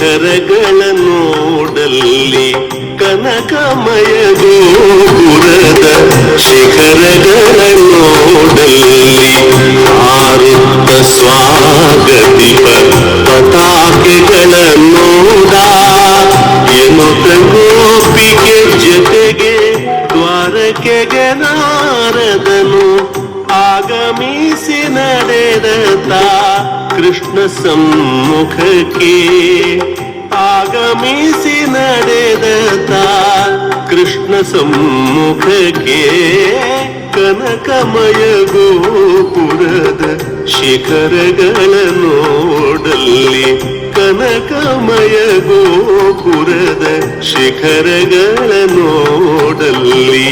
ಶಿಖರಗಳ ನೋಡಲ್ಲಿ ಕನಕಮಯ ಗೋಪುರದ ಶಿಖರಗಳ ನೋಡಲ್ಲಿ ಹಾರುತ್ತ ಸ್ವಾಗತಿಪ ಪತಾಕೆಗಳ ನೋಡ ಎನ್ನುತ್ತ ಗೋಪಿಗೆ ಜೊತೆಗೆ ದ್ವಾರಕೆಗೆ ನಾರದನು ಆಗಮಿಸಿ ನಡೆದತ ಕೃಷ್ಣ ಸಮ್ಮುಖಕ್ಕೆ ಆಗಮಿಸಿ ನಡೆದತ ಕೃಷ್ಣ ಸಮ್ಮುಖಕ್ಕೆ ಕನಕಮಯ ಗೋಪುರದ ಶಿಖರಗಳ ನೋಡಲ್ಲಿ ಕನಕಮಯ ಗೋಪುರದ ಶಿಖರಗಳ ನೋಡಲ್ಲಿ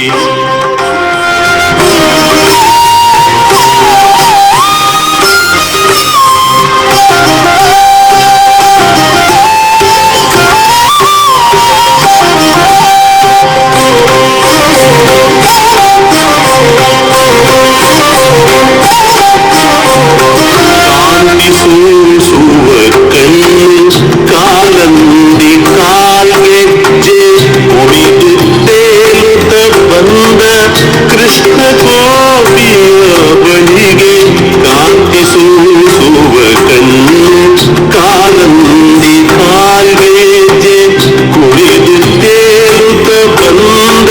ಸೂಸುವ ಕಣ್ಣು ಕಾಲಂದಿ ಕಾಲ್ಗೆಜ್ಜೆ ಉಳಿದು ತೇಲುತ್ತ ಬಂದ ಕೃಷ್ಣ ಗೋಪಿಯ ಬಳಿಗೆ ಕಾಂತಿ ಸೂಸುವ ಕಣ್ಣು ಕಾಲಂದಿ ಕಾಲ್ಗೆಜ್ಜೆ ಕುಳಿದು ತೇಲುತ್ತ ಬಂದ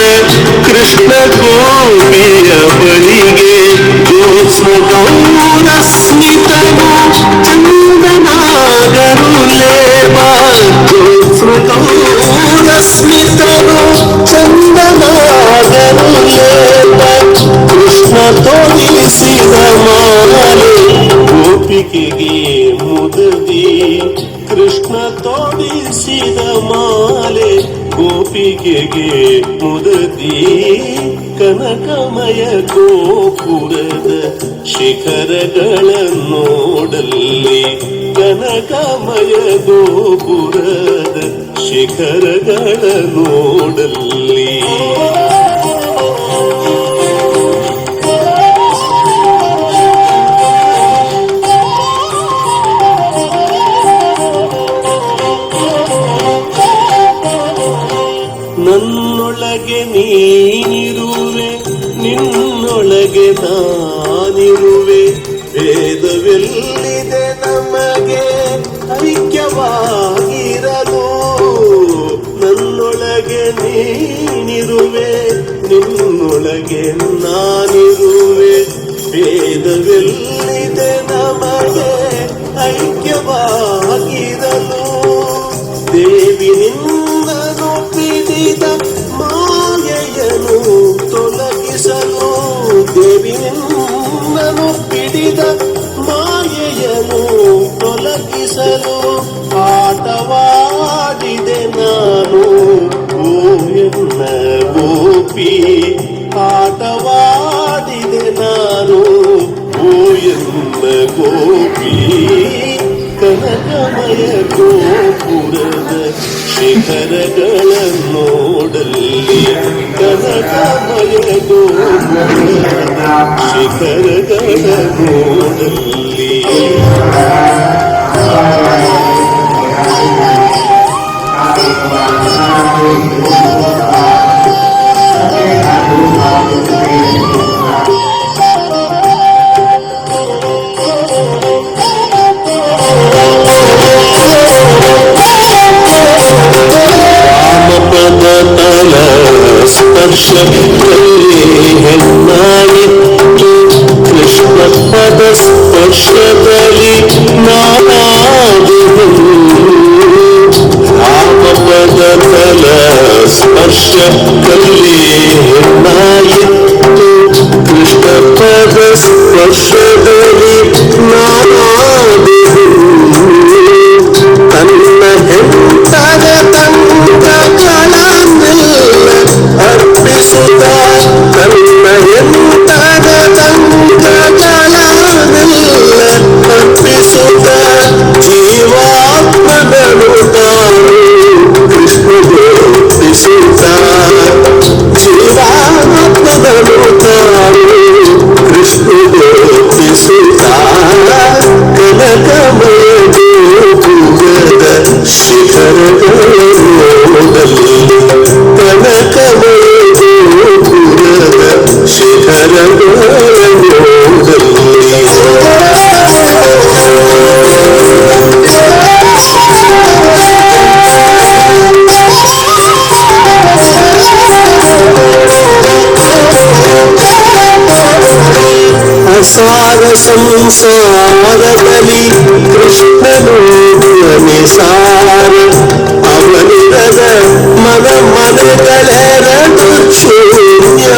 ಕೃಷ್ಣ ಗೋಪಿಯ ಬಳಿಗೆ ಜ್ಯೋತ್ಸ್ನ ಸ್ಮಿತನು ಚಂದನಾಗರುಲೇವಾ ಜ್ಯೋತ್ಸ್ನ ಸ್ಮಿತನು ಚಂದನಾಗರುಲೇವಾ ಕೃಷ್ಣ ತೋರಿಸಿದ ಮಾಲೆ ಗೋಪಿಕೆಗೆ ಮುದದಿ ಕೃಷ್ಣ ತೋರಿಸಿದ ಮಾಲೆ ಗೋಪಿಕೆಗೆ ಮುದದಿ ಕನಕಮಯ ಗೋಪುರದ ಶಿಖರಗಳ ನೋಡಲ್ಲಿ ಕನಕಮಯ ಗೋಪುರದ ಶಿಖರಗಳ ನೋಡಲ್ಲಿ ನನ್ನೊಳಗೆ ನೀನಿರುವೆ ನಿನ್ನೊಳಗೆ ನಾನಿರುವೆ ಭೇದವೆಲ್ಲಿದೆ ನಮಗೆ ಐಕ್ಯವಾಗಿರಲು ನನ್ನೊಳಗೆ ನೀನಿರುವೆ ನಿನ್ನೊಳಗೆ ನಾನಿರುವೆ ಭೇದವೆಲ್ಲಿದೆ ನಮಗೆ ಐಕ್ಯವಾಗಿರಲು ದೇವಿ ನಿನ್ನನು ಪಿಡಿದ ಮಾಯೆಯನು ತೊಲಗಿಸಲು ದೇವಿ ನಿನ್ನನು ಪಿಡಿದ ಮಾಯೆಯನು ತೊಲಗಿಸಲು ಆಟವಾಡಿದೆ ನಾನು ಓ ಎನ್ನ ಗೋಪಿ ಆಟವಾಡಿದೆ ನಾನು ಓ ಎನ್ನ ಗೋಪಿ ಕನಕಮಯ ಗೋಪುರದ ಶಿಖರಗಳ ನೋಡಲ್ಲಿ ಕನಕಮಯ ಗೋಪುರದ ಶಿಖರಗಳ ನೋಡಲ್ಲಿ ರಾಮಪದತಲ ಸ್ಪರ್ಶದಲ್ಲಿ ಹೆಣ್ಣಾಯಿತು ಕೃಷ್ಣ ಪದ ಸ್ಪರ್ಶದಲ್ಲಿ ನಾನಾದೆನು ರಾಮಪದತಲ ಸ್ಪರ್ಶದಲ್ಲಿ ಹೆಣ್ಣಾಯಿತು ಕೃಷ್ಣ ಪದ ಸ್ಪರ್ಶದಲ್ಲಿ ನಾನಾದೆನು ತನ್ನ ಹೆಂಡದ ತಂತ್ರಗಳನ್ನೆಲ್ಲ ಅರ್ಪಿಸುತ್ತ ತನ್ನ ಹೆಂಡದ ತಂತ್ರಗಳನ್ನೆಲ್ಲ ಅರ್ಪಿಸುತ್ತ ಜೀವಾತ್ಮನನು ತಾನು ಕೃಷ್ಣಗೆ ಒಪ್ಪಿಸುತ್ತ ಜೀವಾತ್ಮನನು ತಾನು ಕೃಷ್ಣಗೆ ಒಪ್ಪಿಸುತ್ತ ಕನಕಮಯ ಗೋಪುರದ ಶಿಖರ ಸಂಸಾರದಲ್ಲಿ ಕೃಷ್ಣನು ನಿಸಾರ ಅವನಿರದ ಮನಗಳೆರಡು ಶೂನ್ಯ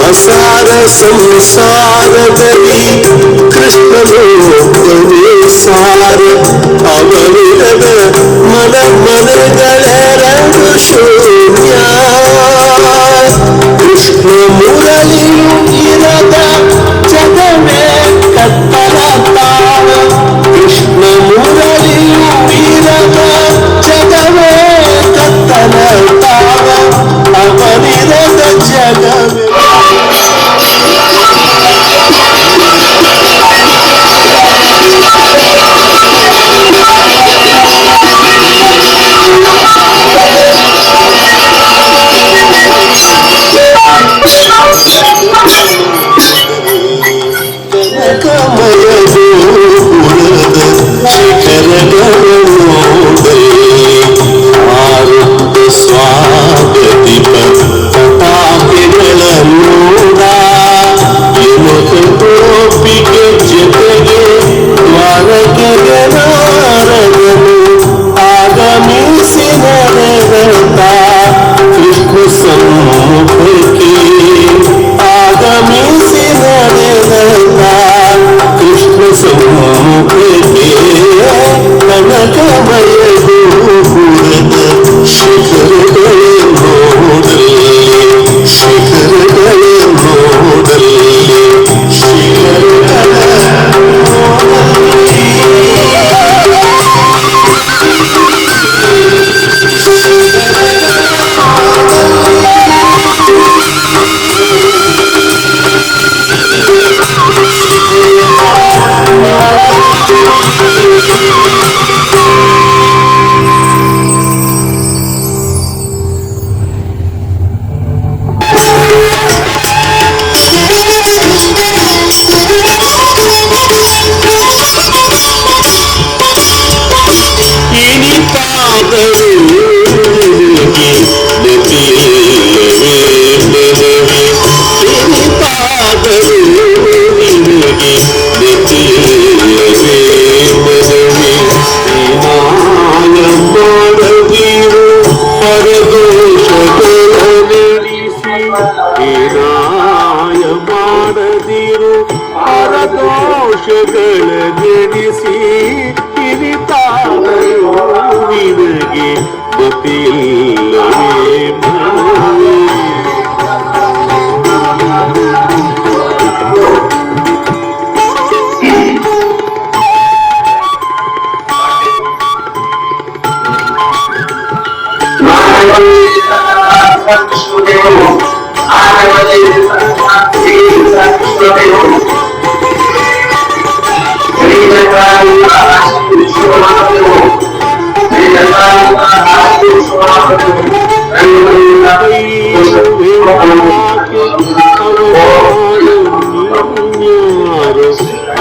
ಅಸಾರ ಸಂಸಾರದಲ್ಲಿ ಕೃಷ್ಣನು ನಿಸಾರ ಅವನಿರದ ಮನಗಳೆರಡು ಶೂನ್ಯ ಕೃಷ್ಣ ಮುರಳಿಯು ಇರದ ಜಗವೇ ಕತ್ತಲ ತಾಳ ಕೃಷ್ಣ ಮುರಳಿಯು ಇರದ ಜಗವೇ ಕತ್ತಲ ತಾಳ ಅವನಿರದ ಜಗವೇ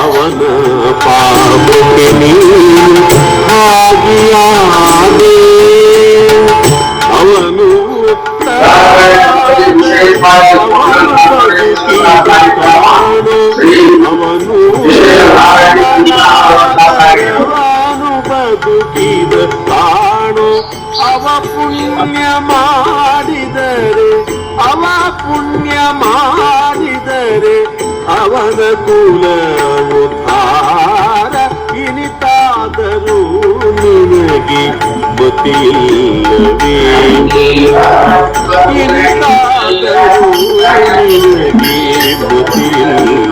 ಅವನ ಪಾಪಕ್ಕೆ ನೀನು ಭಾಗಿಯಾದೆ ಅವನು ಬದುಕಿದ ತಾಣು ಅವ ಪುಣ್ಯ ಮಾಡಿದರೆ ಅವನ ಕುಲ ಉದ್ಧಾರ ಇನಿತಾದರೂ ನಿನಗೆ ಗೊತ್ತಿಲ್ಲವೇ ಇನಿತಾದರೂ ನಿನಗೆ ಗೊತ್ತಿಲ್ಲವೇ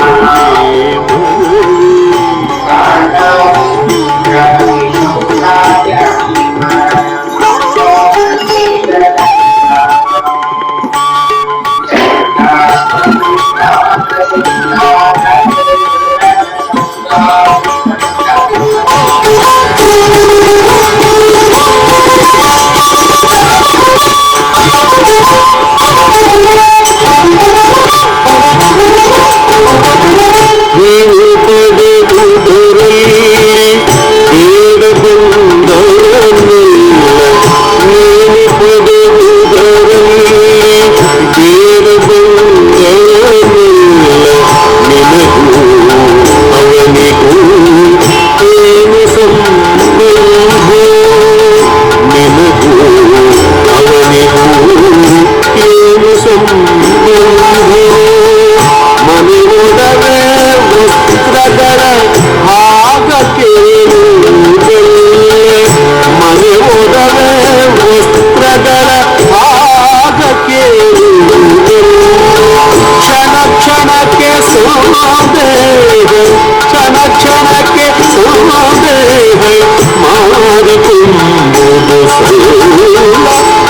ಎಂಬುದು ಸಲ್ಲ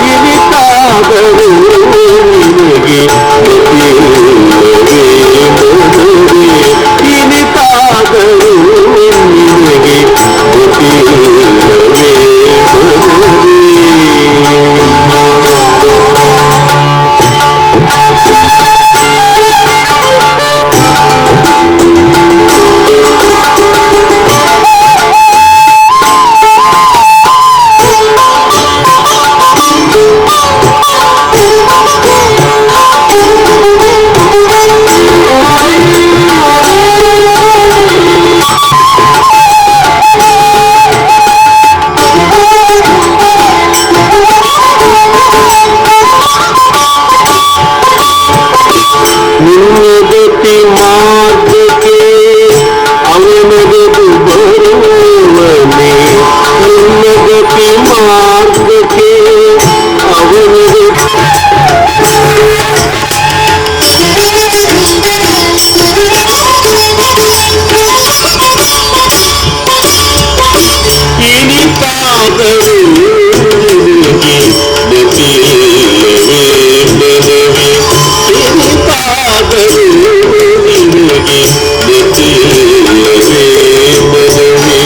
ಇನಿತಾದರೂ ನಿನಗೆ ಗೊತ್ತಿಲ್ಲವೇ ಮನವೇ ಇನಿತಾದರೂ ನಿನಗೆ ಗೊತ್ತಿಲ್ಲವೇ ಮನವೇ ಗತಿ ಮಾರ್ಗಕ್ಕೆ ಅವನಗದು ಬರುವವನೇ ನಿನ್ನ ಗತಿ ಮಾರ್ಗಕ್ಕೆ ಅವನಗದು ಇನಿತಾದರೂ ನಿನಗೆ ಗತಿಯಿಲ್ಲವೇ ಮನವೇ ಇನಿತಾದರೂ ನಿನಗೆ ಗತಿಯಿಲ್ಲವೇ ಮನವೇ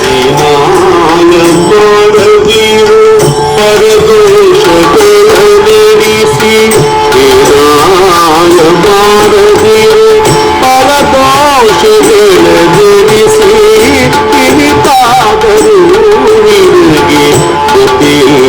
ಹೀನಾಯ ಮಾಡದಿರು ಪರದೋಷಗಳನ್ನೆರಿಸಿ ಹೀನಾಯ ಮಾಡದಿರು ಪರದೋಷಗಳನ್ನೆರಿಸಿ ಇನಿತಾದರೂ ನಿನಗೆ ಗೊತ್ತಿಲ್ಲ